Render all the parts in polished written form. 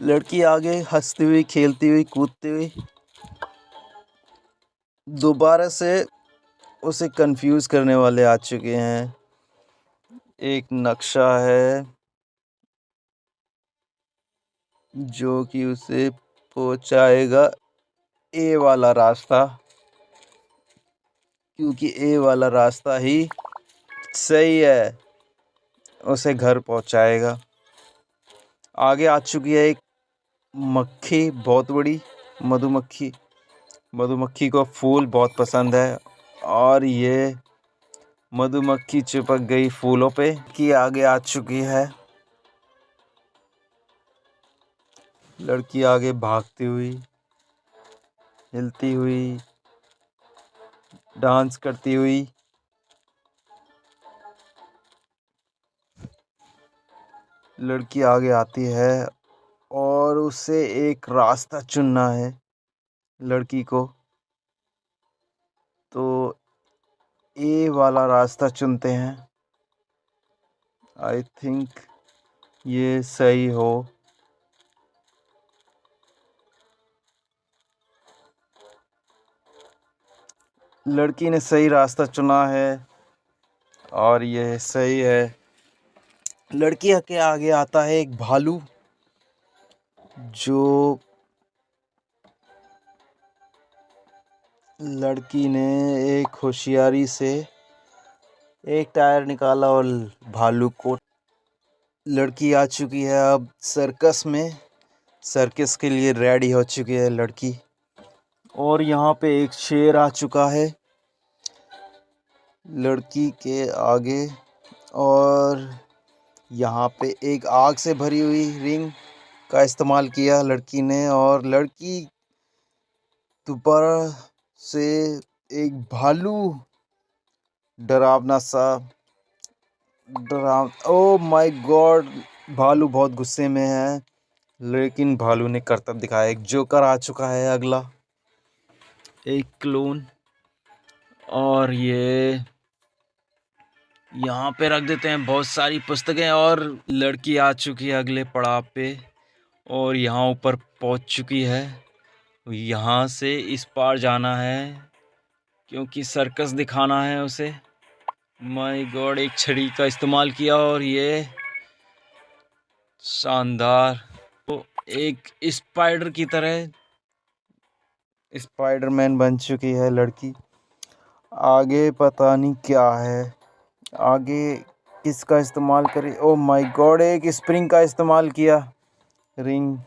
लड़की आगे हंसती हुई, खेलती हुई, कूदती हुई दोबारा से उसे कंफ्यूज करने वाले आ चुके हैं। एक नक्शा है जो कि उसे पहुंचाएगा ए वाला रास्ता, क्योंकि ए वाला रास्ता ही सही है, उसे घर पहुंचाएगा। आगे आ चुकी है एक मक्खी, बहुत बड़ी मधुमक्खी। मधुमक्खी को फूल बहुत पसंद है और ये मधुमक्खी चिपक गई फूलों पे कि आगे आ चुकी है। लड़की आगे भागती हुई, हिलती हुई, डांस करती हुई लड़की आगे आती है और उसे एक रास्ता चुनना है लड़की को। तो ए वाला रास्ता चुनते हैं। आई थिंक ये सही हो। लड़की ने सही रास्ता चुना है और ये सही है। लड़की के आगे आता है एक भालू, जो लड़की ने एक होशियारी से एक टायर निकाला और भालू को। लड़की आ चुकी है अब सर्कस में। सर्कस के लिए रेडी हो चुकी है लड़की। और यहाँ पे एक शेर आ चुका है लड़की के आगे। और यहाँ पे एक आग से भरी हुई रिंग का इस्तेमाल किया लड़की ने, और लड़की दोबारा से एक भालू डरावना सा ओ माय गॉड, भालू बहुत गुस्से में है, लेकिन भालू ने करतब दिखाया। एक जोकर आ चुका है अगला, एक क्लोन। और ये यहाँ पे रख देते हैं बहुत सारी पुस्तकें। और लड़की आ चुकी है अगले पड़ाव पे और यहाँ ऊपर पहुँच चुकी है। यहाँ से इस पार जाना है क्योंकि सर्कस दिखाना है उसे। माय गॉड, एक छड़ी का इस्तेमाल किया और ये शानदार। तो एक स्पाइडर की तरह स्पाइडरमैन बन चुकी है लड़की। आगे पता नहीं क्या है, आगे किसका इस्तेमाल करे। ओ माय गॉड, एक स्प्रिंग का इस्तेमाल किया रिंग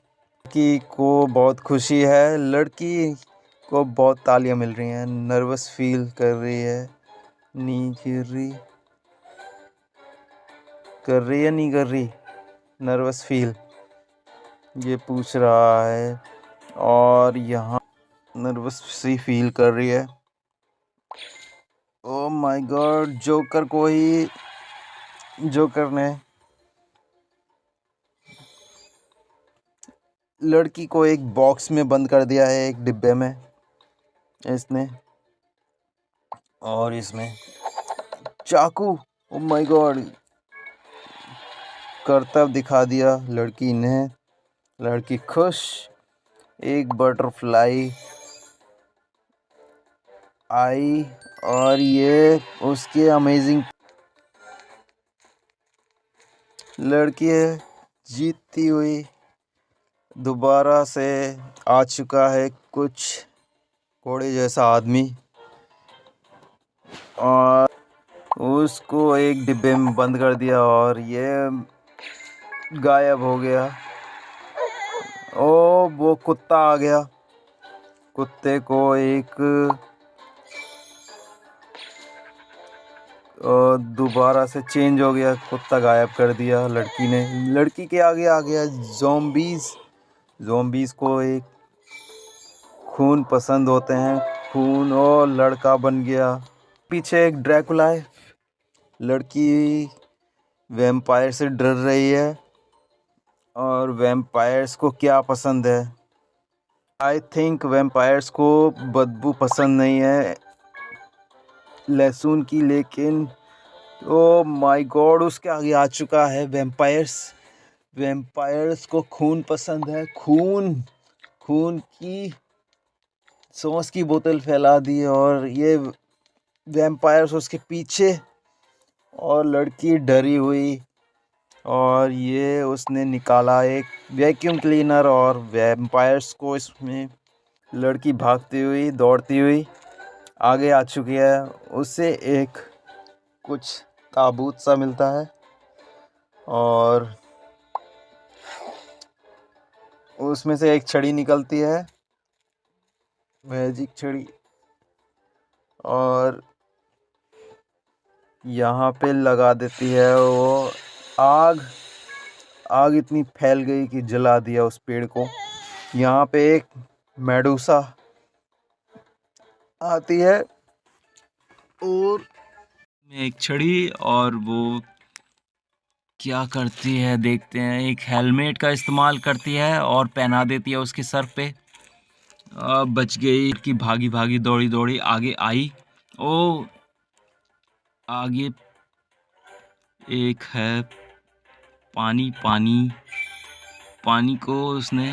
की को। बहुत खुशी है लड़की को, बहुत तालियां मिल रही हैं। नर्वस फील कर रही है, नहीं कर रही है नहीं कर रही, नर्वस फील ये पूछ रहा है। और यहाँ नर्वस सी फील कर रही है। ओ माय गॉड, जोकर ने लड़की को एक बॉक्स में बंद कर दिया है, एक डिब्बे में इसने। और इसमें चाकू, ओ माय गॉड, करतब दिखा दिया लड़की ने। लड़की खुश। एक बटरफ्लाई आई और ये उसके अमेजिंग। लड़की जीतती हुई दोबारा से आ चुका है कुछ घोड़े जैसा आदमी, और उसको एक डिब्बे में बंद कर दिया और ये गायब हो गया। ओ वो कुत्ता आ गया, कुत्ते को एक दोबारा से चेंज हो गया, कुत्ता गायब कर दिया लड़की ने। लड़की के आगे आ गया ज़ॉम्बीज़ को एक खून पसंद होते हैं, खून, और लड़का बन गया। पीछे एक ड्रैकुला है। लड़की वैम्पायर से डर रही है और वैम्पायर्स को क्या पसंद है। आई थिंक वैम्पायर्स को बदबू पसंद नहीं है लहसुन की, लेकिन ओ माय गॉड, उसके आगे आ चुका है वैम्पायर्स। वैम्पायर्स को खून पसंद है। खून की सॉस की बोतल फैला दी और ये वैम्पायर्स उसके पीछे, और लड़की डरी हुई, और ये उसने निकाला एक वैक्यूम क्लीनर और वैम्पायर्स को इसमें लड़की भागती हुई दौड़ती हुई आगे आ चुकी है। उससे एक कुछ ताबूत सा मिलता है और उसमें से एक छड़ी निकलती है, मैजिक छड़ी, और यहाँ पे लगा देती है वो आग इतनी फैल गई कि जला दिया उस पेड़ को। यहाँ पे एक मेडूसा आती है और एक छड़ी, और वो क्या करती है देखते हैं। एक हेलमेट का इस्तेमाल करती है और पहना देती है उसके सर पे। बच गई कि भागी भागी दौड़ी दौड़ी आगे आई। ओ आगे एक है पानी को उसने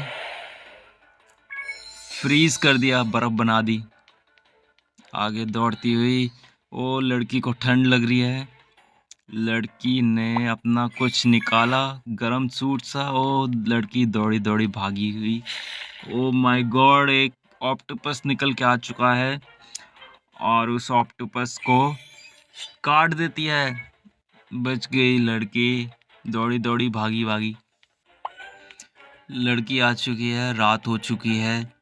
फ्रीज कर दिया, बर्फ बना दी। आगे दौड़ती हुई, ओ लड़की को ठंड लग रही है। लड़की ने अपना कुछ निकाला, गरम सूट सा। ओ लड़की दौड़ी दौड़ी भागी हुई। ओ माय गॉड, एक ऑक्टोपस निकल के आ चुका है और उस ऑक्टोपस को काट देती है। बच गई लड़की, दौड़ी दौड़ी भागी भागी। लड़की आ चुकी है, रात हो चुकी है।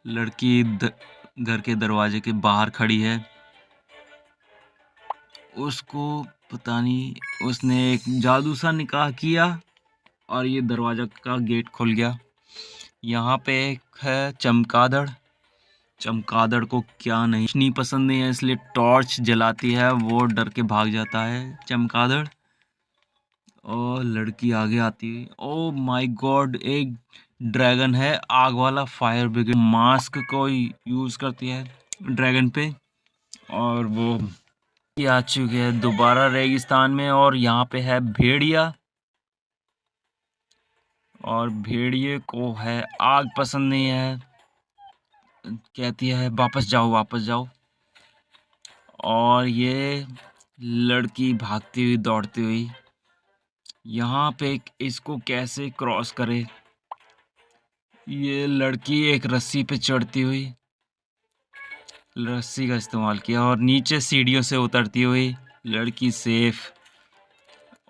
लड़की घर के दरवाजे के बाहर खड़ी है। उसको पता नहीं, उसने एक जादू सा निकाह किया और ये दरवाजा का गेट खुल गया। यहाँ पे एक है चमगादड़। चमगादड़ को क्या नहीं पसंद नहीं है, इसलिए टॉर्च जलाती है। वो डर के भाग जाता है चमगादड़। और लड़की आगे आती है। ओ माय गॉड, एक ड्रैगन है आग वाला, फायर ब्रिगेड मास्क को यूज करती है ड्रैगन पे। और वो आ चुके हैं दोबारा रेगिस्तान में, और यहाँ पे है भेड़िया। और भेड़िए को है आग पसंद नहीं है, कहती है वापस जाओ वापस जाओ। और ये लड़की भागती हुई दौड़ती हुई यहाँ पे इसको कैसे क्रॉस करे। ये लड़की एक रस्सी पे चढ़ती हुई, रस्सी का इस्तेमाल किया और नीचे सीढ़ियों से उतरती हुई लड़की सेफ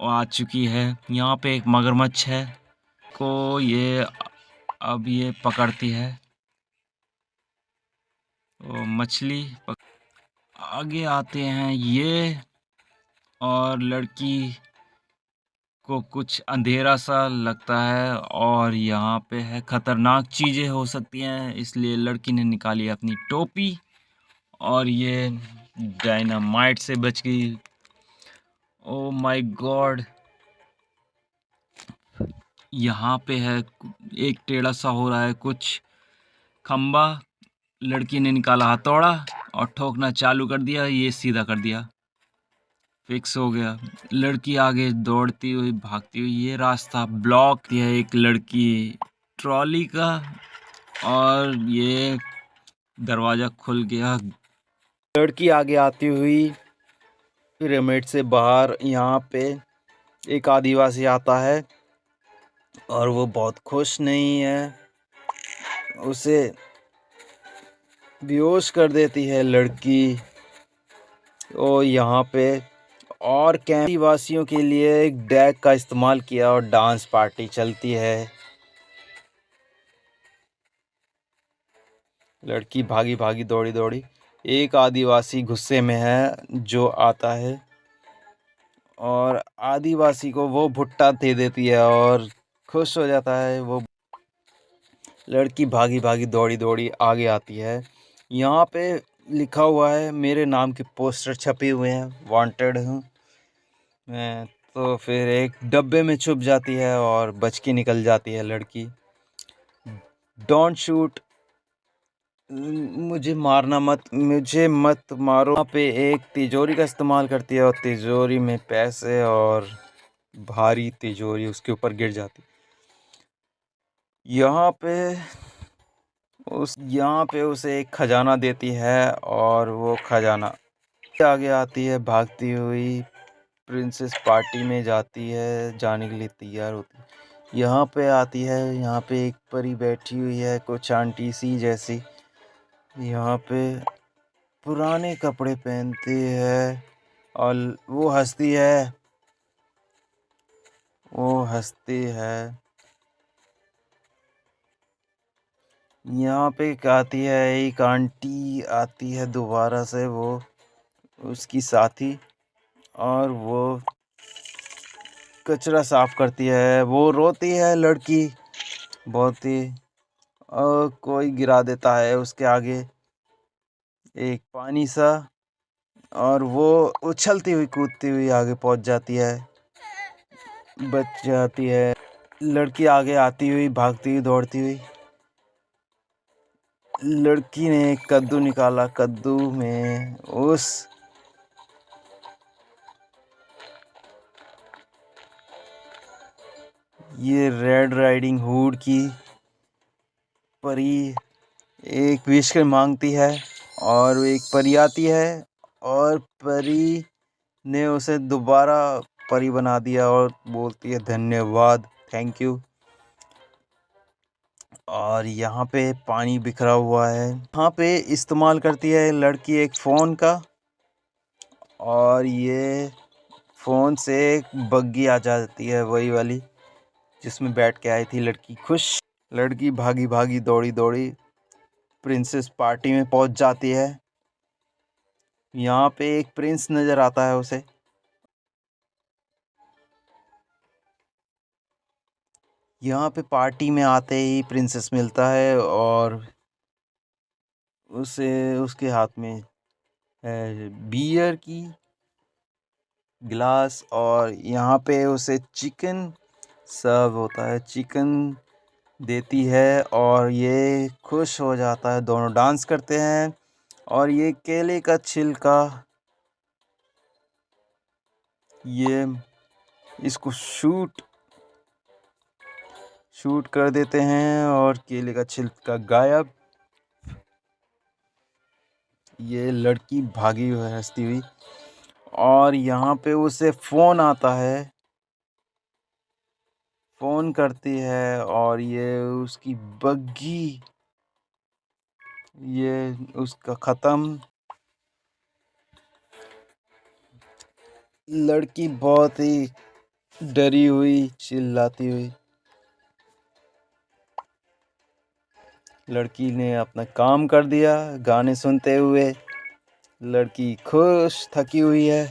आ चुकी है। यहाँ पे एक मगरमच्छ है को ये अब ये पकड़ती है, वो मछली आगे आते हैं ये, और लड़की को कुछ अंधेरा सा लगता है और यहाँ पे है खतरनाक चीज़ें हो सकती हैं, इसलिए लड़की ने निकाली अपनी टोपी और ये डायनामाइट से बच गई। ओ माय गॉड, यहाँ पे है एक टेढ़ा सा हो रहा है कुछ खंबा। लड़की ने निकाला हथौड़ा और ठोकना चालू कर दिया, ये सीधा कर दिया, फिक्स हो गया। लड़की आगे दौड़ती हुई भागती हुई, ये रास्ता ब्लॉक है एक लड़की ट्रॉली का, और ये दरवाज़ा खुल गया। लड़की आगे आती हुई पिरामिड से बाहर, यहाँ पे एक आदिवासी आता है और वो बहुत खुश नहीं है, उसे बेहोश कर देती है लड़की। और यहाँ पे और कैंप वासियों के लिए एक डेक का इस्तेमाल किया और डांस पार्टी चलती है। लड़की भागी भागी दौड़ी दौड़ी, एक आदिवासी गुस्से में है जो आता है और आदिवासी को वो भुट्टा दे देती है और खुश हो जाता है वो। लड़की भागी भागी दौड़ी दौड़ी आगे आती है। यहाँ पे लिखा हुआ है मेरे नाम के पोस्टर छपे हुए हैं, वांटेड हूँ मैं। तो फिर एक डब्बे में छुप जाती है और बच के निकल जाती है लड़की। डोंट शूट, मुझे मारना मत, मुझे मत मारो। यहाँ पे एक तिजोरी का इस्तेमाल करती है और तिजोरी में पैसे और भारी तिजोरी उसके ऊपर गिर जाती। यहाँ पे उसे एक खजाना देती है और वो खजाना आगे आती है भागती हुई। प्रिंसेस पार्टी में जाती है, जाने के लिए तैयार होती है। यहाँ पे आती है, यहाँ पे एक परी बैठी हुई है, कुछ आंटी सी जैसी। यहाँ पे पुराने कपड़े पहनती है और वो हंसती है। यहाँ पे एक आती है, एक आंटी आती है दोबारा से, वो उसकी साथी, और वो कचरा साफ करती है। वो रोती है लड़की बहुत ही, और कोई गिरा देता है उसके आगे एक पानी सा, और वो उछलती हुई कूदती हुई आगे पहुंच जाती है, बच जाती है। लड़की आगे आती हुई भागती हुई दौड़ती हुई। लड़की ने एक कद्दू निकाला, कद्दू में ये रेड राइडिंग हुड की परी एक विश मांगती है, और एक परी आती है, और परी ने उसे दोबारा परी बना दिया और बोलती है धन्यवाद, थैंक यू। और यहाँ पे पानी बिखरा हुआ है। यहाँ पे इस्तेमाल करती है लड़की एक फ़ोन का, और ये फ़ोन से एक बग्गी आ जाती है, वही वाली जिसमें बैठ के आई थी लड़की खुश। लड़की भागी भागी दौड़ी दौड़ी प्रिंसेस पार्टी में पहुंच जाती है। यहाँ पे एक प्रिंस नज़र आता है उसे। यहाँ पे पार्टी में आते ही प्रिंसेस मिलता है, और उसके हाथ में है बियर की गिलास, और यहाँ पे उसे चिकन सर्व होता है, चिकन देती है, और ये खुश हो जाता है। दोनों डांस करते हैं, और ये केले का छिलका, ये इसको शूट कर देते हैं, और केले का छिलका गायब। ये लड़की भागी हुई हंसती हुई, और यहाँ पे उसे फ़ोन आता है, फ़ोन करती है, और ये उसकी बग्गी, ये उसका ख़त्म। लड़की बहुत ही डरी हुई चिल्लाती हुई, लड़की ने अपना काम कर दिया गाने सुनते हुए। लड़की खुश थकी हुई है।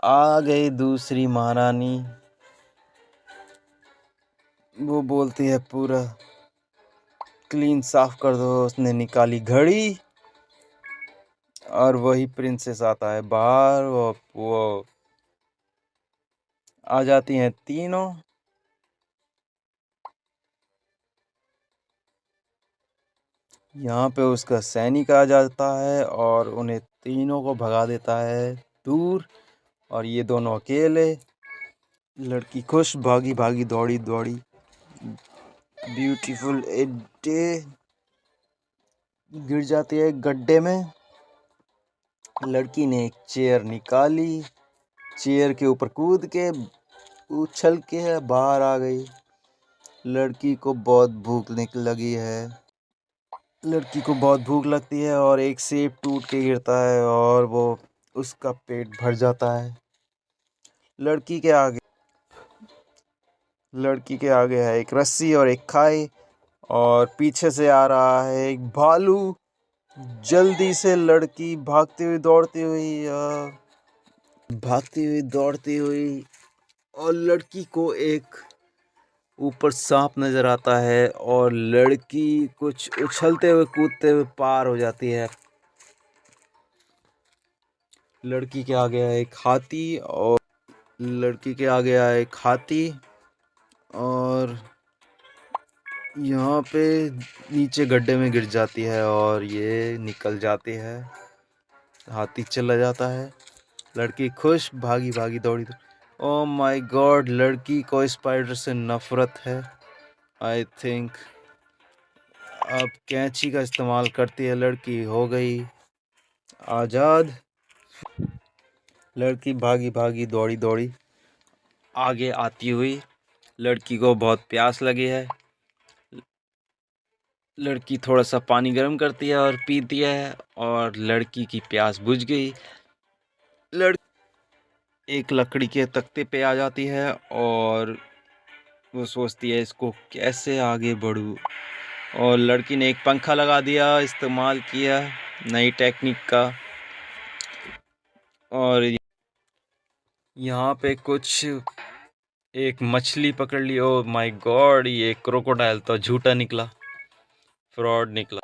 आ गई दूसरी महारानी, वो बोलती है पूरा क्लीन साफ कर दो। उसने निकाली घड़ी, और वही प्रिंसेस आता है बाहर। वो आ जाती हैं तीनों। यहाँ पे उसका सैनिक आ जाता है और उन्हें तीनों को भगा देता है दूर, और ये दोनों अकेले। लड़की खुश भागी भागी दौड़ी दौड़ी ब्यूटीफुल ए डे गिर जाती है एक गड्ढे में। लड़की ने एक चेयर निकाली, चेयर के ऊपर कूद के उछल के बाहर आ गई। लड़की को बहुत भूख लगी है। लड़की को बहुत भूख लगती है, और एक सेब टूट के गिरता है, और वो उसका पेट भर जाता है। लड़की के आगे लड़की के आगे है एक रस्सी और एक खाई, और पीछे से आ रहा है एक भालू। जल्दी से लड़की भागती हुई दौड़ती हुई, और लड़की को एक ऊपर सांप नजर आता है, और लड़की कुछ उछलते हुए कूदते हुए पार हो जाती है। लड़की के आगे है एक हाथी, और लड़की के आगे आया एक हाथी, और यहाँ पे नीचे गड्ढे में गिर जाती है, और ये निकल जाती है। हाथी चला जाता है। लड़की खुश भागी भागी दौड़ी ओ माय गॉड, लड़की को स्पाइडर से नफरत है। आई थिंक अब कैंची का इस्तेमाल करती है लड़की। हो गई आज़ाद। लड़की भागी भागी दौड़ी दौड़ी आगे आती हुई। लड़की को बहुत प्यास लगी है। लड़की थोड़ा सा पानी गर्म करती है और पीती है और लड़की की प्यास बुझ गई। एक लकड़ी के तख्ते पे आ जाती है और वो सोचती है इसको कैसे आगे बढ़ूँ। और लड़की ने एक पंखा लगा दिया, इस्तेमाल किया नई टेक्निक का। और यहाँ पे कुछ एक मछली पकड़ ली। ओ माय गॉड, ये क्रोकोडाइल तो झूठा निकला, फ्रॉड निकला।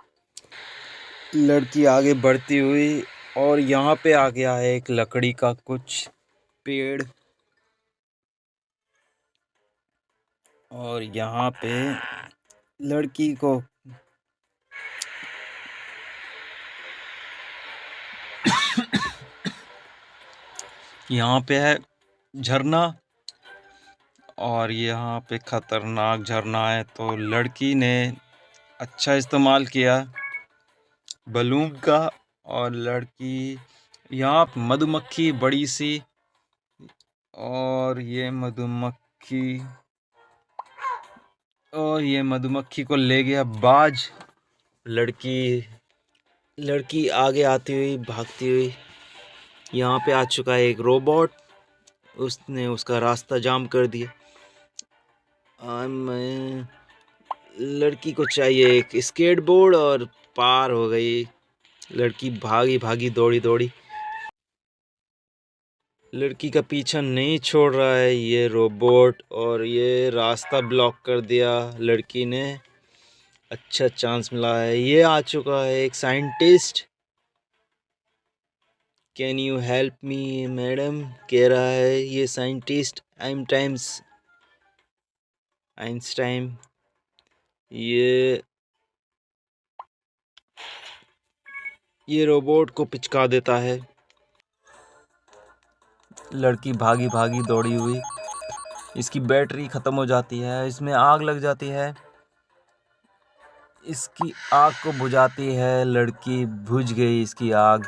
लड़की आगे बढ़ती हुई और यहाँ पे आ गया है एक लकड़ी का कुछ पेड़। और यहाँ पे लड़की को यहाँ पे है झरना और यहाँ पे खतरनाक झरना है। तो लड़की ने अच्छा इस्तेमाल किया बलून का। और लड़की यहाँ मधुमक्खी बड़ी सी, और ये मधुमक्खी को ले गया बाज। लड़की आगे आती हुई भागती हुई यहाँ पे आ चुका है एक रोबोट। उसने उसका रास्ता जाम कर दिया। मैं लड़की को चाहिए एक स्केटबोर्ड और पार हो गई। लड़की भागी भागी दौड़ी दौड़ी। लड़की का पीछा नहीं छोड़ रहा है ये रोबोट, और ये रास्ता ब्लॉक कर दिया लड़की ने। अच्छा चांस मिला है। ये आ चुका है एक scientist. Can you help me madam, कह रहा है ये साइंटिस्ट। आइंस्टाइन। ये रोबोट को पिचका देता है। लड़की भागी भागी दौड़ी हुई। इसकी बैटरी ख़त्म हो जाती है, इसमें आग लग जाती है। इसकी आग को बुझाती है लड़की। बुझ गई इसकी आग।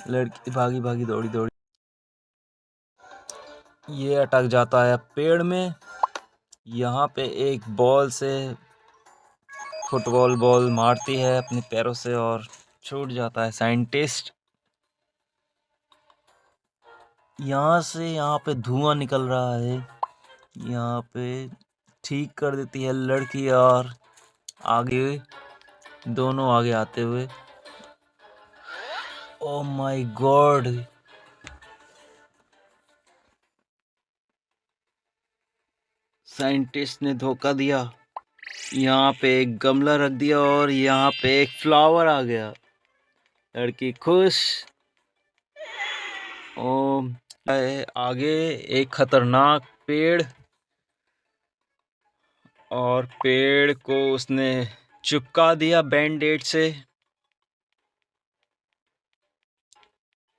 लड़की भागी भागी दौड़ी दौड़ी ये अटक जाता है पेड़ में। यहाँ पे एक बॉल से फुटबॉल बॉल मारती है अपने पैरों से और छूट जाता है साइंटिस्ट। यहाँ पे धुआं निकल रहा है। यहाँ पे ठीक कर देती है लड़की और आगे दोनों आगे आते हुए। ओ माय गॉड, साइंटिस्ट ने धोखा दिया। यहाँ पे एक गमला रख दिया और यहाँ पे एक फ्लावर आ गया। लड़की खुश। ओ आगे एक खतरनाक पेड़, और पेड़ को उसने चिपका दिया बैंड-एड से।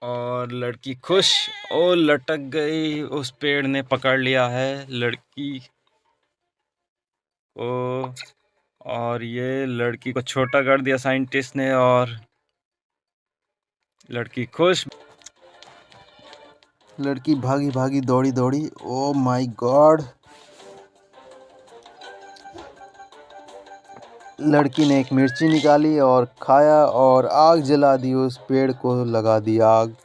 और लड़की खुश। ओ लटक गई, उस पेड़ ने पकड़ लिया है लड़की को। और ये लड़की को छोटा कर दिया साइंटिस्ट ने और लड़की खुश। लड़की भागी भागी दौड़ी दौड़ी। ओ माय गॉड, लड़की ने एक मिर्ची निकाली और खाया और आग जला दी। उस पेड़ को लगा दी आग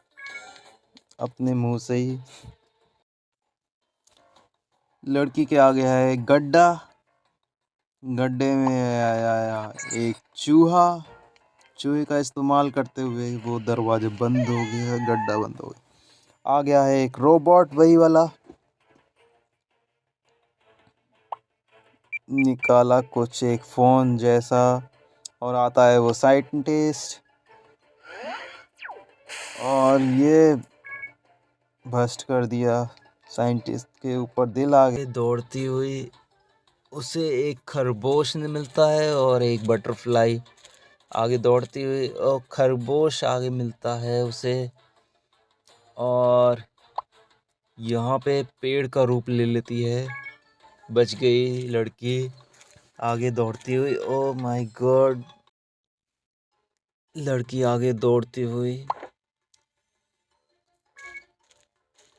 अपने मुंह से ही। लड़की के आगे है एक गड्ढा। गड्ढे में आया एक चूहा। चूहे का इस्तेमाल करते हुए वो दरवाजे बंद हो गया, गड्ढा बंद हो गया। आ गया है एक रोबोट वही वाला। निकाला कुछ एक फ़ोन जैसा और आता है वो साइंटिस्ट। और ये भस्ट कर दिया साइंटिस्ट के ऊपर। दिल आ गया। दौड़ती हुई उसे एक खरगोश ने मिलता है और एक बटरफ्लाई। आगे दौड़ती हुई और खरगोश आगे मिलता है उसे। और यहाँ पे पेड़ का रूप ले लेती है। बच गई लड़की आगे दौड़ती हुई। ओ माय गॉड, लड़की आगे दौड़ती हुई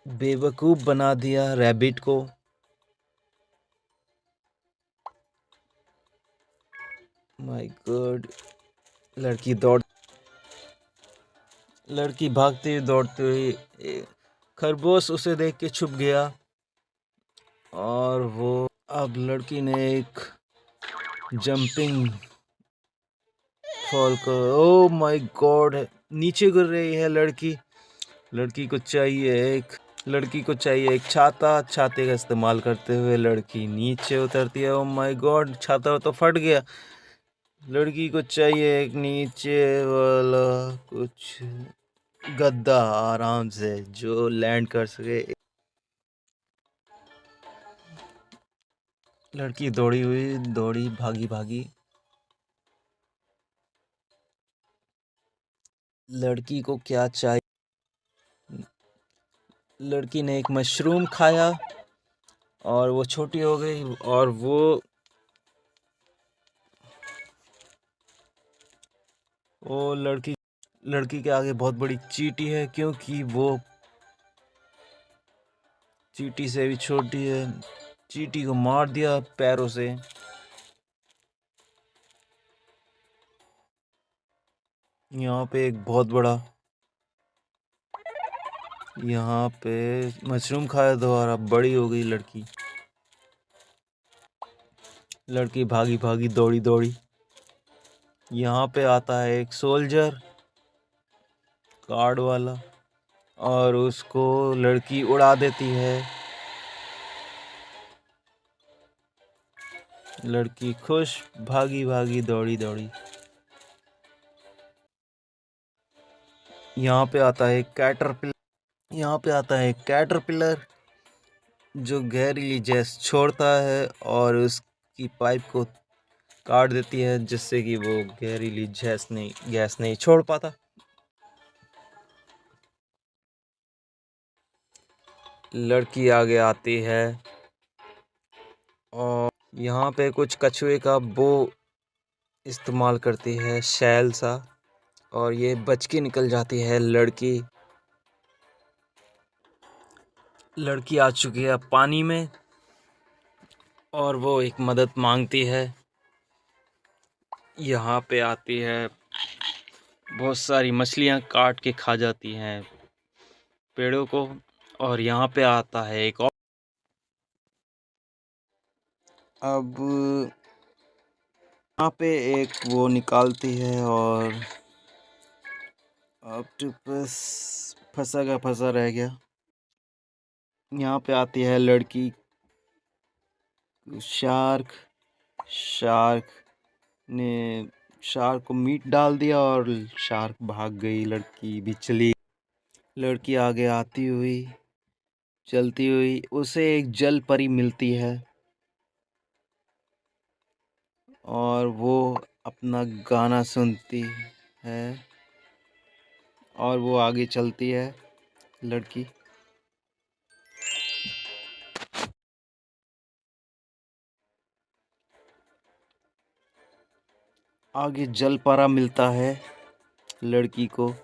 बेवकूफ़ बना दिया रैबिट को। माय गॉड, लड़की भागती हुई दौड़ती हुई, खरगोश उसे देख के छुप गया। और वो अब लड़की ने एक जंपिंग फॉल को, ओ माय गॉड, नीचे गिर रही है लड़की। लड़की को चाहिए एक छाता। छाते का इस्तेमाल करते हुए लड़की नीचे उतरती है। ओ माय गॉड, छाता तो फट गया। लड़की को चाहिए एक नीचे वाला कुछ गद्दा आराम से जो लैंड कर सके। लड़की दौड़ी भागी। लड़की को क्या चाहिए? लड़की ने एक मशरूम खाया और वो छोटी हो गई। और वो लड़की के आगे बहुत बड़ी चींटी है, क्योंकि वो चींटी से भी छोटी है। चींटी को मार दिया पैरों से। यहाँ पे मशरूम खाया दोबारा, बड़ी हो गई लड़की। लड़की भागी दौड़ी। यहाँ पे आता है एक सोल्जर कार्ड वाला और उसको लड़की उड़ा देती है। लड़की खुश भागी दौड़ी। यहाँ पे आता है कैटरपिलर जो जहरीली गैस छोड़ता है और उसकी पाइप को काट देती है, जिससे कि वो जहरीली गैस नहीं छोड़ पाता। लड़की आगे आती है और यहाँ पे कुछ कछुए का बो इस्तेमाल करती है, शैल सा, और ये बच के निकल जाती है। लड़की आ चुकी है पानी में और वो एक मदद मांगती है। यहाँ पे आती है, बहुत सारी मछलियाँ काट के खा जाती हैं पेड़ों को। और यहाँ पे आता है एक और, अब यहाँ पे एक वो निकालती है और ऑक्टोपस फंसा रह गया। यहाँ पे आती है लड़की, शार्क ने शार्क को मीट डाल दिया और शार्क भाग गई। लड़की भी चली। लड़की आगे आती हुई चलती हुई उसे एक जल परी मिलती है और वो अपना गाना सुनती है और वो आगे चलती है। लड़की आगे जल परा मिलता है लड़की को,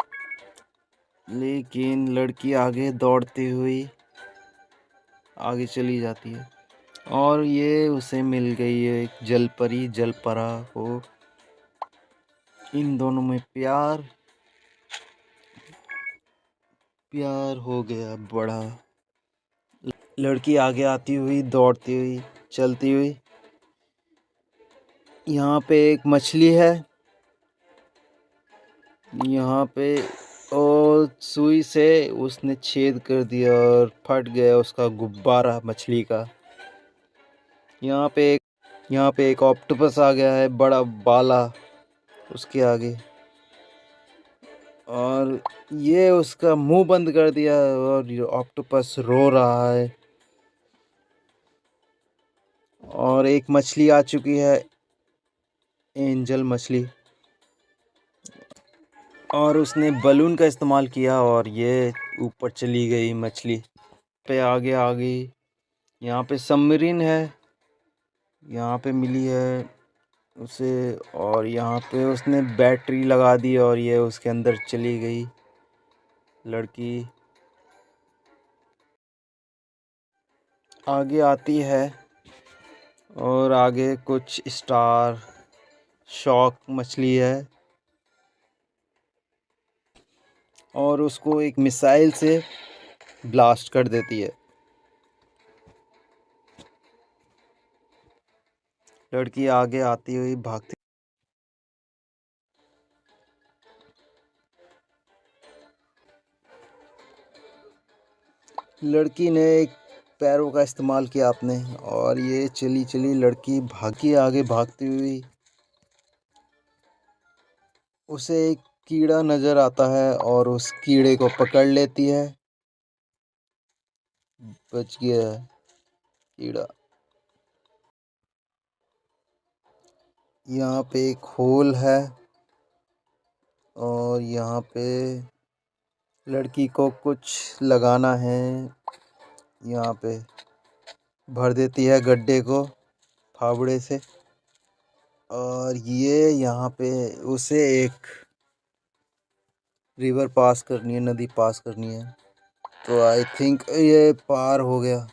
लेकिन लड़की आगे दौड़ती हुई आगे चली जाती है और ये उसे मिल गई है एक जल परी। जल परा को इन दोनों में प्यार हो गया बड़ा। लड़की आगे आती हुई दौड़ती हुई चलती हुई, यहाँ पे एक मछली है। यहाँ पे और सुई से उसने छेद कर दिया और फट गया उसका गुब्बारा मछली का। यहाँ पे एक ऑक्टोपस आ गया है, बड़ा बाला उसके आगे, और ये उसका मुंह बंद कर दिया और ये ऑक्टोपस रो रहा है। और एक मछली आ चुकी है, एंजल मछली, और उसने बलून का इस्तेमाल किया और ये ऊपर चली गई मछली पे, आगे आ गई। यहाँ पे सबमरीन है, यहाँ पे मिली है उसे, और यहाँ पे उसने बैटरी लगा दी और ये उसके अंदर चली गई लड़की। आगे आती है और आगे कुछ स्टार शॉक मछली है और उसको एक मिसाइल से ब्लास्ट कर देती है। लड़की आगे आती हुई भागती, लड़की ने एक पैरों का इस्तेमाल किया आपने, और ये चली चली लड़की भागी आगे भागती हुई। उसे एक कीड़ा नज़र आता है और उस कीड़े को पकड़ लेती है। बच गया है कीड़ा। यहाँ पे एक होल है और यहाँ पे लड़की को कुछ लगाना है। यहाँ पे भर देती है गड्ढे को फावड़े से, और ये यहाँ पे उसे एक रिवर पास करनी है, नदी पास करनी है। तो आई थिंक ये पार हो गया।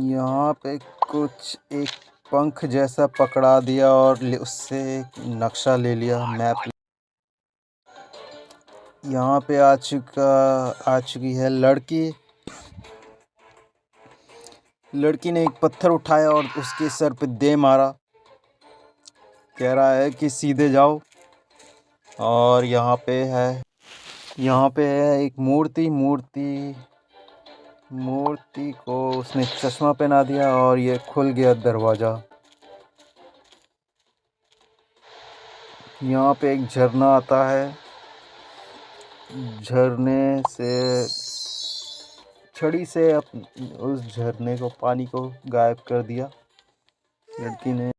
यहाँ पे कुछ एक पंख जैसा पकड़ा दिया और उससे एक नक्शा ले लिया, मैप। यहाँ पे आ चुकी है लड़की। लड़की ने एक पत्थर उठाया और उसके सर पे दे मारा। कह रहा है कि सीधे जाओ। और यहाँ पे है एक मूर्ति को उसने चश्मा पहना दिया और ये खुल गया दरवाज़ा। यहाँ पे एक झरना आता है, झरने से छड़ी से उस झरने को, पानी को गायब कर दिया लड़की ने।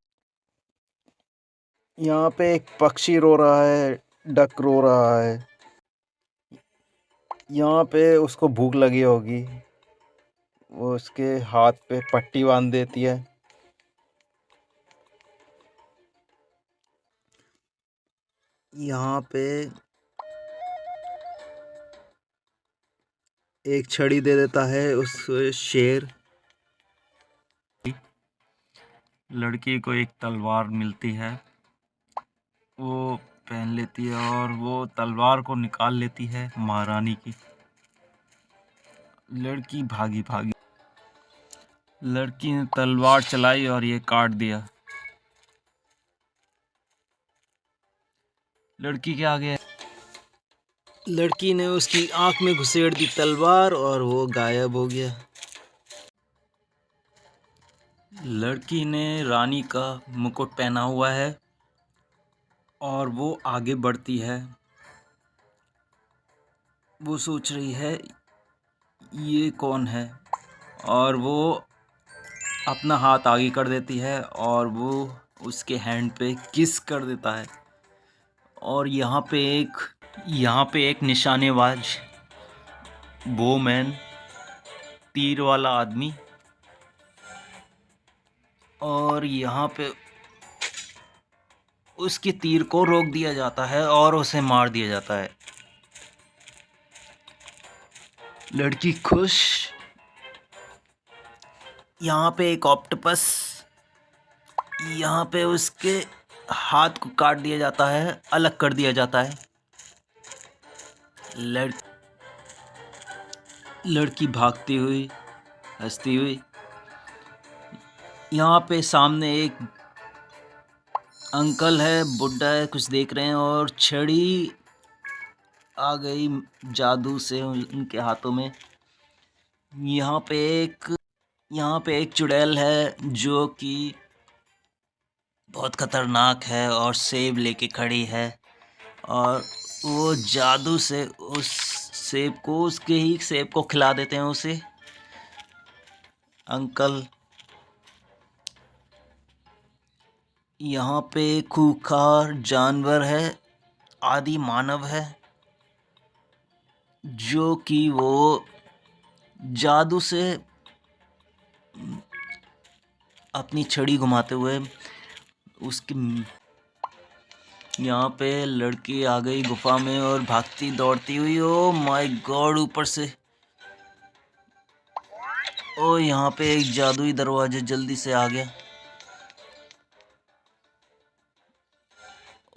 यहाँ पे एक पक्षी रो रहा है, डक रो रहा है। यहाँ पे उसको भूख लगी होगी, वो उसके हाथ पे पट्टी बांध देती है। यहाँ पे एक छड़ी दे देता है उस शेर। लड़की को एक तलवार मिलती है, वो पहन लेती है और वो तलवार को निकाल लेती है महारानी की। लड़की भागी भागी, लड़की ने तलवार चलाई और ये काट दिया। लड़की के आगे लड़की ने उसकी आंख में घुसेड़ दी तलवार और वो गायब हो गया। लड़की ने रानी का मुकुट पहना हुआ है और वो आगे बढ़ती है। वो सोच रही है ये कौन है, और वो अपना हाथ आगे कर देती है और वो उसके हैंड पे किस कर देता है। और यहाँ पे एक निशानेबाज, बोमैन, तीर वाला आदमी, और यहाँ पे उसके तीर को रोक दिया जाता है और उसे मार दिया जाता है। लड़की खुश। यहाँ पे एक ऑक्टोपस, यहाँ पे उसके हाथ को काट दिया जाता है, अलग कर दिया जाता है। लड़की भागती हुई, हंसती हुई। यहाँ पे सामने एक अंकल है, बुड्ढा है, कुछ देख रहे हैं, और छड़ी आ गई जादू से उनके हाथों में। यहाँ पे एक चुड़ैल है जो कि बहुत खतरनाक है और सेब लेके खड़ी है, और वो जादू से उस सेब को, उसके ही सेब को खिला देते हैं उसे। अंकल यहाँ पे खूंखार जानवर है, आदि मानव है, जो कि वो जादू से अपनी छड़ी घुमाते हुए उसकी, यहाँ पे लड़की आ गई गुफा में और भागती दौड़ती हुई। ओ माय गॉड, ऊपर से। ओ यहाँ पे एक जादुई दरवाजा जल्दी से आ गया।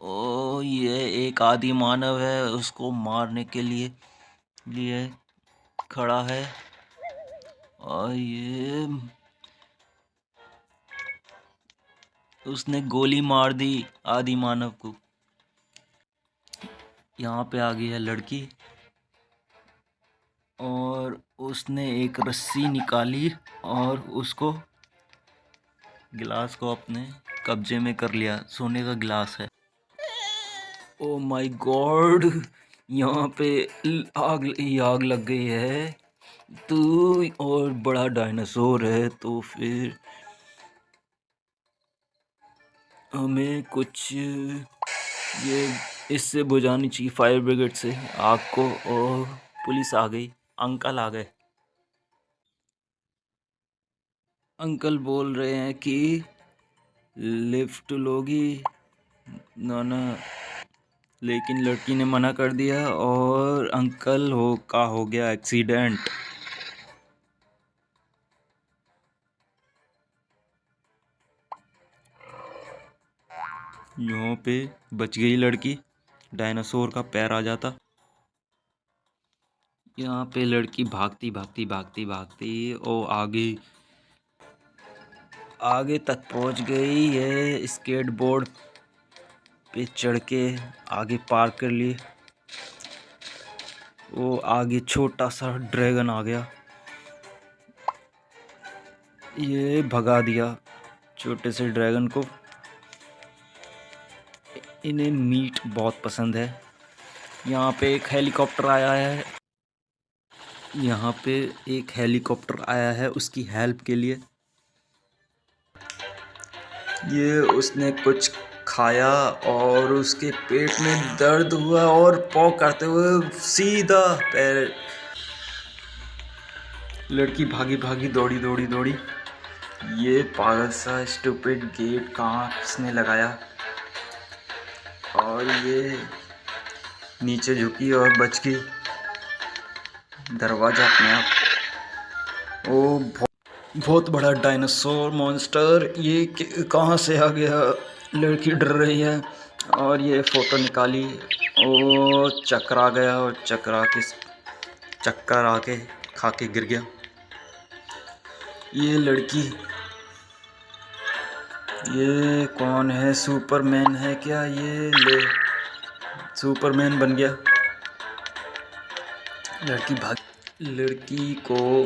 ओ ये एक आदि मानव है, उसको मारने के लिए खड़ा है। और ये उसने गोली मार दी आदि मानव को। यहाँ पे आ गई है लड़की और उसने एक रस्सी निकाली और उसको गिलास को अपने कब्जे में कर लिया। सोने का गिलास है। ओ माय गॉड, यहाँ पे आग लग गई है। तो और बड़ा डायनासोर है, तो फिर हमें कुछ ये इससे बुझानी चाहिए, फायर ब्रिगेड से आग को। और पुलिस आ गई, अंकल आ गए। अंकल बोल रहे हैं कि लिफ्ट लोगी नाना, लेकिन लड़की ने मना कर दिया और अंकल हो गया एक्सीडेंट। यहाँ पे बच गई लड़की, डायनासोर का पैर आ जाता। यहाँ पे लड़की भागती भागती भागती भागती और आगे तक पहुँच गई है। स्केटबोर्ड पे चढ़ के आगे पार कर लिए। वो आगे छोटा सा ड्रैगन आ गया, ये भगा दिया छोटे से ड्रैगन को। इन्हें मीट बहुत पसंद है। यहाँ पे एक हेलीकॉप्टर आया है, यहाँ पे एक हेलीकॉप्टर आया है उसकी हेल्प के लिए। ये उसने कुछ खाया और उसके पेट में दर्द हुआ और पॉ करते हुए सीधा पैर। लड़की भागी भागी दौड़ी दौड़ी दौड़ी। ये पागल सा स्टूपिड गेट कहाँ किसने लगाया। और ये नीचे झुकी और बच गई दरवाजा अपने आप। ओ बहुत बड़ा डायनासोर मॉन्स्टर, ये कहाँ से आ गया। लड़की डर रही है और ये फ़ोटो निकाली। ओ चक्कर गया और चक्कर आके खा के गिर गया। ये लड़की, ये कौन है, सुपरमैन है क्या। ये ले सुपरमैन बन गया। लड़की को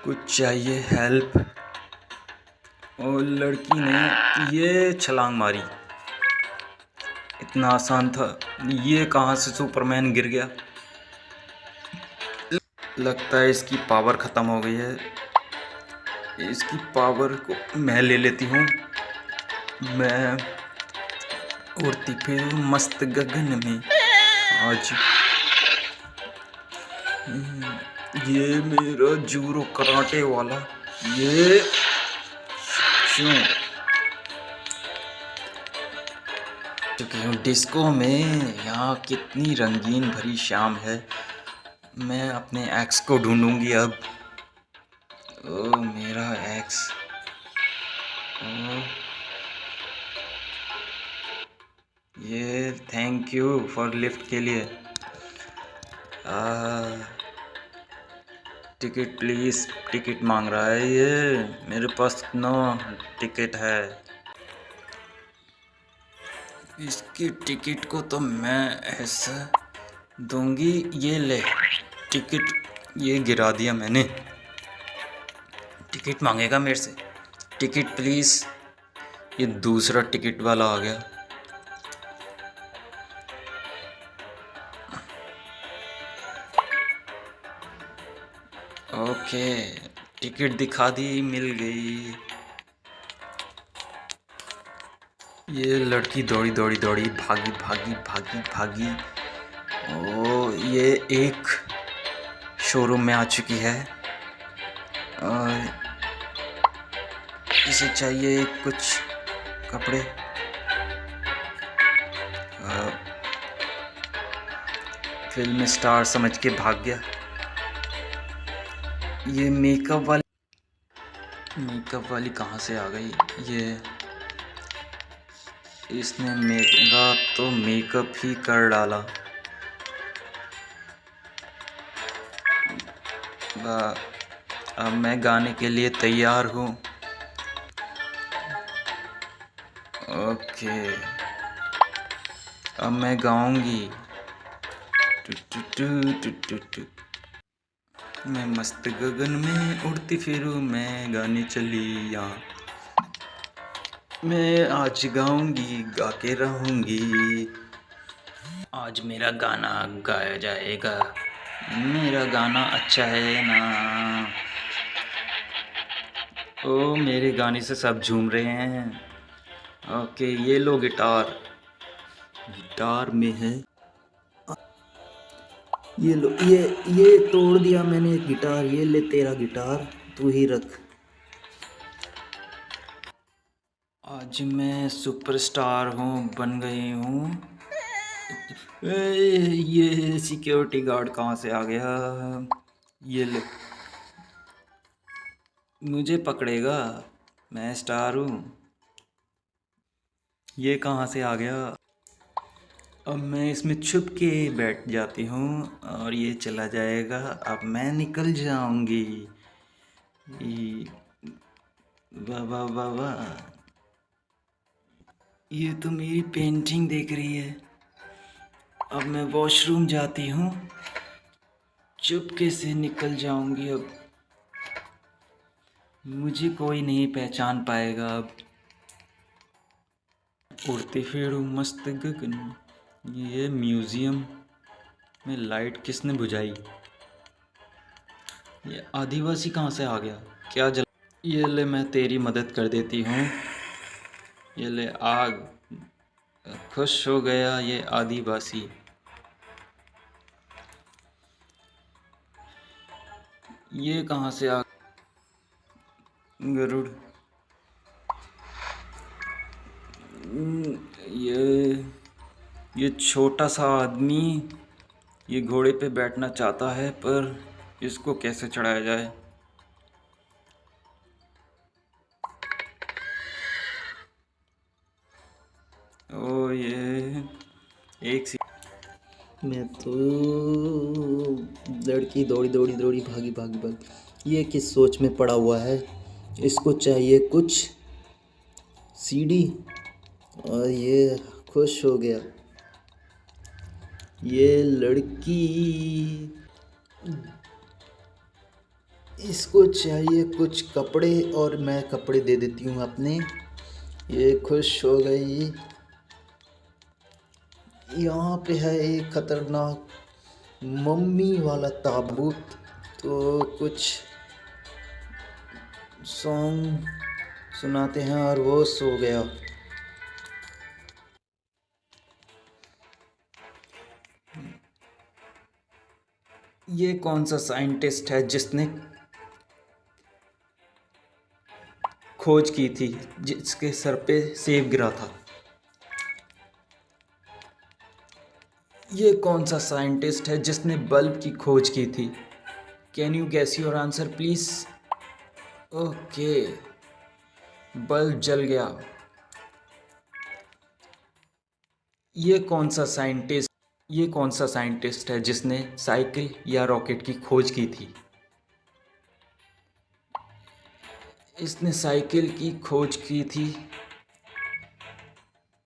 कुछ चाहिए हेल्प, और लड़की ने ये छलांग मारी। इतना आसान था। ये कहाँ से सुपरमैन गिर गया। लगता है इसकी पावर ख़त्म हो गई है। इसकी पावर को मैं ले लेती हूँ। मैं उड़ती फिर मस्त गगन में आज। ये मेरा जूडो कराटे वाला, ये क्यों चुकी हूँ डिस्को में। यहाँ कितनी रंगीन भरी शाम है। मैं अपने एक्स को ढूंढूंगी अब। ओ मेरा एक्स। ये थैंक यू फॉर लिफ्ट के लिए। टिकट प्लीज़, टिकट मांग रहा है ये। मेरे पास नो टिकट है। इसकी टिकट को तो मैं ऐसा दूंगी। ये ले टिकट, ये गिरा दिया मैंने। टिकट मांगेगा मेरे से, टिकट प्लीज़। ये दूसरा टिकट वाला आ गया। ओके, टिकट दिखा दी, मिल गई। ये लड़की दौड़ी दौड़ी दौड़ी भागी भागी भागी भागी। ओ, ये एक शोरूम में आ चुकी है और इसे चाहिए कुछ कपड़े। फिल्म स्टार समझ के भाग गया। ये मेकअप वाली कहाँ से आ गई? ये इसने मेरा तो मेकअप ही कर डाला। अब मैं गाने के लिए तैयार हूँ। ओके, अब मैं गाऊंगी। टू टू टू टू टू टू। मैं मस्त गगन में उड़ती फिरूं, मैं गाने चली यहाँ। मैं आज गाऊंगी, गा के रहूंगी। आज मेरा गाना गाया जाएगा। मेरा गाना अच्छा है ना? ओ, मेरे गाने से सब झूम रहे हैं। ओके, ये लो गिटार। गिटार में है, ये लो। ये तोड़ दिया मैंने गिटार। ये ले तेरा गिटार, तू ही रख। आज मैं सुपरस्टार हूँ, बन गई हूँ। ये सिक्योरिटी गार्ड कहाँ से आ गया? ये ले, मुझे पकड़ेगा, मैं स्टार हूँ। ये कहाँ से आ गया? अब मैं इसमें छुप के बैठ जाती हूँ और ये चला जाएगा। अब मैं निकल जाऊंगी। वाह वाह वाह वाह, ये तो मेरी पेंटिंग देख रही है। अब मैं वॉशरूम जाती हूँ, चुपके से निकल जाऊंगी। अब मुझे कोई नहीं पहचान पाएगा। अब उड़ती फिरूं मस्त गगन। ये म्यूजियम में लाइट किसने बुझाई? ये आदिवासी कहाँ से आ गया? क्या जल? ये ले, मैं तेरी मदद कर देती हूँ। ये ले आग। खुश हो गया ये आदिवासी। ये कहाँ से आ? गरुड़। ये छोटा सा आदमी ये घोड़े पे बैठना चाहता है, पर इसको कैसे चढ़ाया जाए? ओ, ये एक सी। मैं तो लड़की दौड़ी दौड़ी दौड़ी भागी भागी भागी। ये किस सोच में पड़ा हुआ है? इसको चाहिए कुछ सीडी और ये खुश हो गया। ये लड़की, इसको चाहिए कुछ कपड़े और मैं कपड़े दे देती हूँ अपने। ये खुश हो गई। यहाँ पे है एक खतरनाक मम्मी वाला ताबूत, तो कुछ सॉन्ग सुनाते हैं और वो सो गया। ये कौन सा साइंटिस्ट है जिसने खोज की थी, जिसके सर पे सेब गिरा था? ये कौन सा साइंटिस्ट है जिसने बल्ब की खोज की थी? Can you guess your answer please? Okay, bulb जल गया। ये कौन सा साइंटिस्ट है जिसने साइकिल या रॉकेट की खोज की थी? इसने साइकिल की खोज की थी,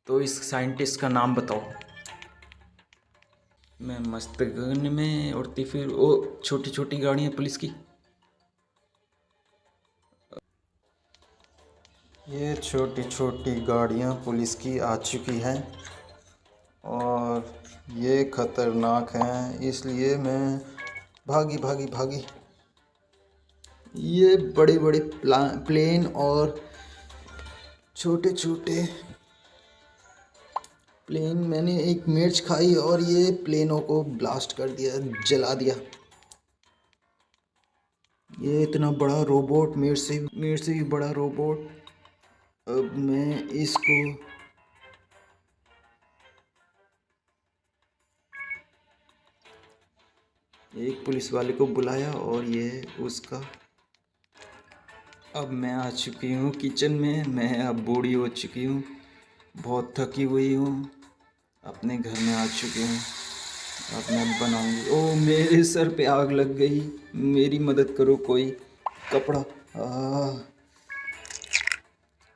तो इस साइंटिस्ट का नाम बताओ। मैं मस्त गगन में उड़ती फिर। ओ, छोटी छोटी गाड़ियाँ पुलिस की। ये छोटी छोटी गाड़ियाँ पुलिस की आ चुकी हैं और ये खतरनाक हैं, इसलिए मैं भागी भागी भागी। ये बड़े बड़े प्लेन और छोटे छोटे प्लेन, मैंने एक मिर्च खाई और ये प्लेनों को ब्लास्ट कर दिया, जला दिया। ये इतना बड़ा रोबोट, मेरे से भी बड़ा रोबोट। अब मैं इसको एक पुलिस वाले को बुलाया और ये उसका। अब मैं आ चुकी हूँ किचन में। मैं अब बूढ़ी हो चुकी हूँ, बहुत थकी हुई हूँ, अपने घर में आ चुकी हूँ। अब मैं बनाऊंगी। ओ मेरे सर पे आग लग गई, मेरी मदद करो कोई। कपड़ा।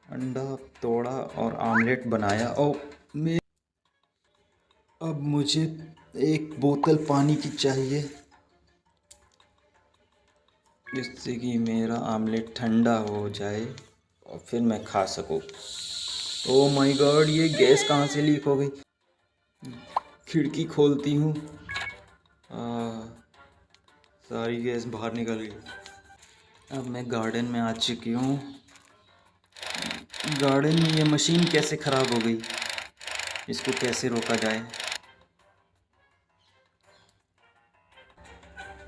अंडा तोड़ा और आमलेट बनाया। ओ मैं अब मुझे एक बोतल पानी की चाहिए, जिससे कि मेरा आमलेट ठंडा हो जाए और फिर मैं खा सकूं। ओ माय गॉड, ये गैस कहाँ से लीक हो गई। खिड़की खोलती हूँ, सारी गैस बाहर निकल गई। अब मैं गार्डन में आ चुकी हूँ। गार्डन में ये मशीन कैसे ख़राब हो गई, इसको कैसे रोका जाए।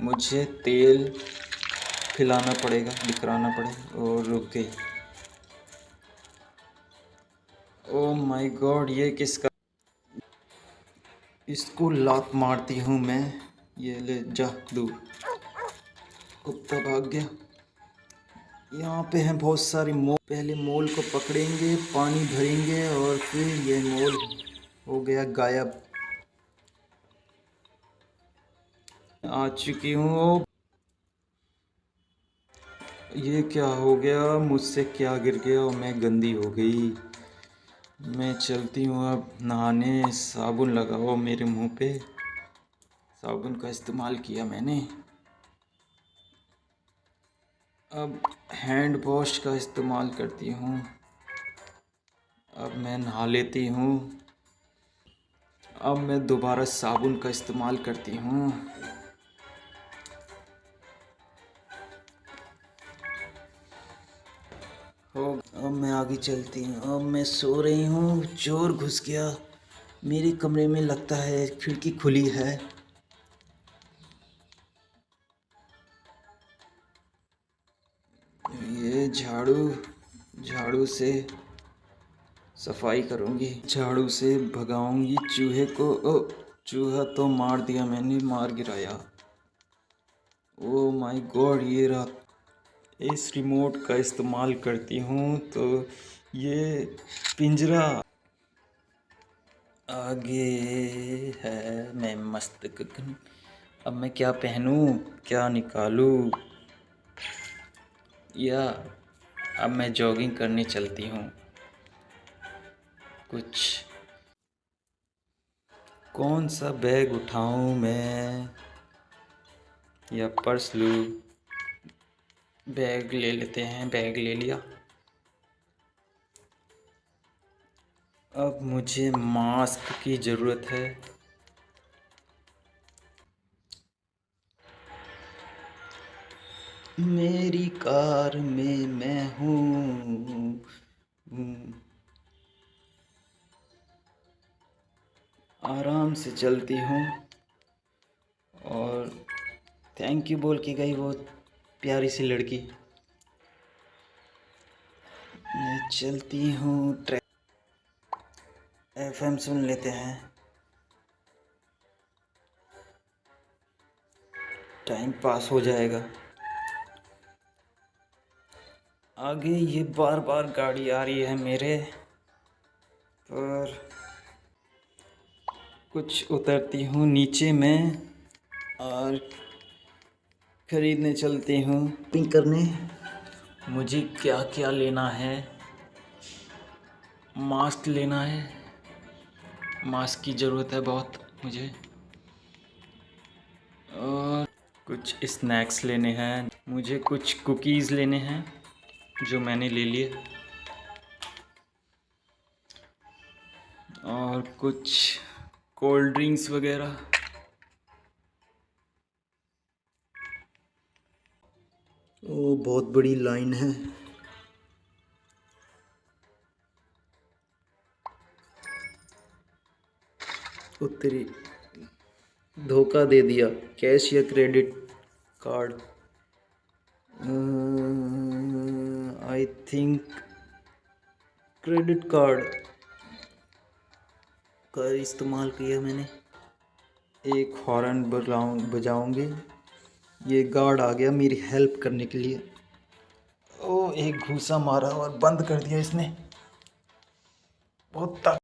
मुझे तेल खिलाना पड़ेगा, बिखराना पड़ेगा। और रुक गई। ओ माय गॉड, ये किसका। इसको लात मारती हूँ मैं। ये ले जा दूर। कुत्ता भाग गया। यहाँ पे हैं बहुत सारे मोल। पहले मोल को पकड़ेंगे, पानी भरेंगे और फिर ये मोल हो गया गायब। आ चुकी हूँ। ये क्या हो गया, मुझसे क्या गिर गया और मैं गंदी हो गई। मैं चलती हूँ अब नहाने। साबुन लगाओ मेरे मुंह पे। साबुन का इस्तेमाल किया मैंने। अब हैंड वॉश का इस्तेमाल करती हूँ। अब मैं नहा लेती हूँ। अब मैं दोबारा साबुन का इस्तेमाल करती हूँ। हो, अब मैं आगे चलती हूँ। अब मैं सो रही हूँ। चोर घुस गया मेरे कमरे में, लगता है खिड़की खुली है। ये झाड़ू से सफाई करूँगी, झाड़ू से भगाऊंगी चूहे को। ओ चूहा तो मार दिया मैंने, मार गिराया। ओ माय गॉड, ये रहा। इस रिमोट का इस्तेमाल करती हूँ तो ये पिंजरा आगे है। मैं मस्त अब मैं क्या पहनूं, क्या निकालूं, या अब मैं जॉगिंग करने चलती हूँ। कुछ कौन सा बैग उठाऊं मैं, या पर्स लूं। बैग ले लेते हैं, बैग ले लिया। अब मुझे मास्क की ज़रूरत है। मेरी कार में मैं हूँ। आराम से चलती हूँ और थैंक यू बोल के गई वो प्यारी सी लड़की। मैं चलती हूँ। एफएम सुन लेते हैं, टाइम पास हो जाएगा। आगे ये बार बार गाड़ी आ रही है मेरे पर। कुछ उतरती हूँ नीचे में और खरीदने चलती हूँ। पिंक करने मुझे क्या क्या लेना है। मास्क लेना है, मास्क की ज़रूरत है बहुत मुझे। और कुछ स्नैक्स लेने हैं मुझे, कुछ कुकीज़ लेने हैं जो मैंने ले लिए, और कुछ कोल्ड ड्रिंक्स वगैरह। ओ बहुत बड़ी लाइन है। उत्तरी धोखा दे दिया, कैश या credit card. I think credit card का इस्तेमाल किया मैंने। एक हॉर्न बजाऊंगी, ये गार्ड आ गया मेरी हेल्प करने के लिए। ओ, एक घूसा मारा और बंद कर दिया इसने। बहुत